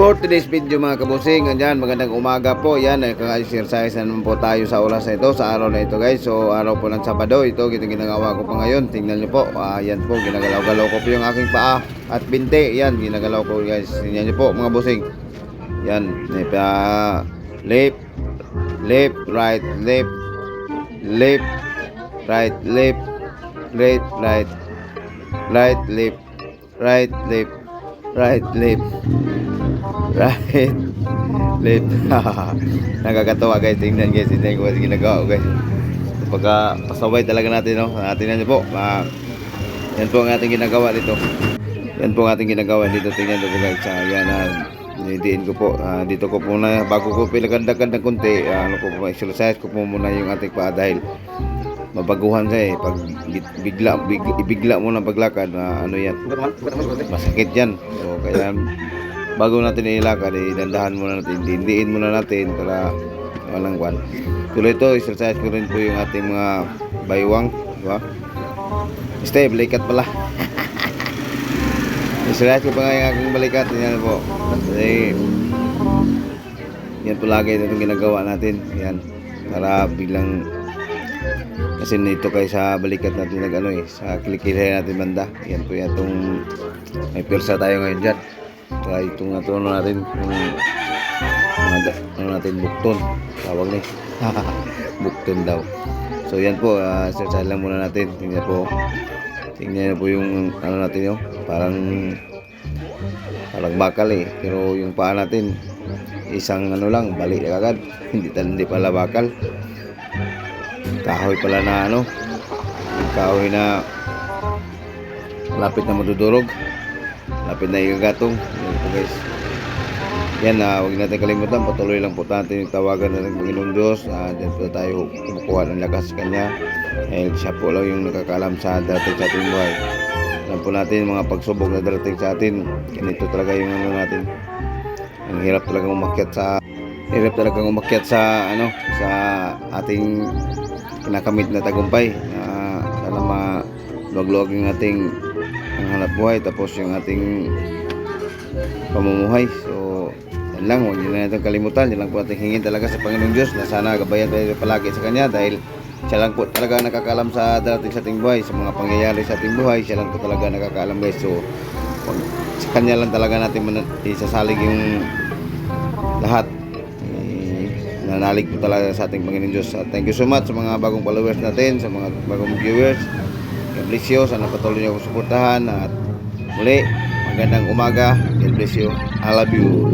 For today's video mga kabusing, andyan, magandang umaga po. Yan, kaka-exercise na naman po tayo sa oras na ito, sa araw na ito guys. So araw po ng Sabado, ito ginagawa ko pa ngayon. Tingnan nyo po, yan po, ginagalaw-galaw ko po yung aking paa at binte. Yan, ginagalaw ko guys. Tingnan nyo po mga busing. Yan, left, left, right, left, left, right, left, left, right, right, left, right, left, right, left, right, left. Nakakatawa guys, tingnan guys, tingnan ko kasi ginagawa ko guys. Pagka pasaway talaga natin, no? Tingnan nyo po, yan po ang ating ginagawa dito. Yan po ang ating ginagawa dito, tingnan nyo po guys. Yan, dinidiin ko po, dito ko po na, bago ko pinaganda-ganda ng konti, ano ko po, exercise ko po muna yung ating paa dahil mabaguhan siya pag ibigla mo ng paglakad, ano yan, masakit yan. So kaya bago natin ilakad, dandahan muna natin, dindiin muna natin para walang kwan. Tuloy ito, exercise ko rin po yung ating mga baywang, diba? Stay, balikat pala. Exercise ko pa nga yung aking balikat, yan po. Kasi yan po lagi itong ginagawa natin, yan, para biglang, kasi nito kayo sa balikat natin sa kilikilay natin banda. Yan po yan, itong may persa tayo ngayon dyan. Kaya itong natuno natin, ano natin, bukton tawag ni. Bukton daw. So yan po, exercise lang muna natin. Tingnan po yung ano natin, parang bakal pero yung paa natin isang ano lang, balik agad. Hindi pala bakal, kahoy pala na kahoy na lapit na madudurog, lapit na igagatong. Yan po guys. Yan, huwag natin kalimutan, patuloy lang po natin yung tawagan ng Panginoong Diyos. Diyan po tayo kumukuha ng lakas sa Kanya, siya po lang yung nakakaalam sa darating sa ating buhay. Alam po natin mga pagsubok na darating sa atin, ganito talaga yung natin. Ang hirap talagang umakyat sa sa ating kinakamit na tagumpay. Sana maluwag-luwag yung ating hanap buhay, tapos yung ating pamumuhay. So yan lang, huwag nyo na natin kalimutan. Yan lang po ating hingin talaga sa Panginoong Diyos, na sana gabayan tayo palagi sa Kanya, dahil siya lang po talaga nakakaalam sa darating sa ating buhay, sa mga pangyayari sa ating buhay. Siya lang po talaga nakakaalam guys. So sa Kanya lang talaga natin isasalig yung lahat. Nanalig po talaga sa ating Panginoon Diyos. Thank you so much sa mga bagong followers natin, sa mga bagong viewers. God bless you. Sana patuloy niyo akong suportahan. At muli, magandang umaga. God bless you. I love you.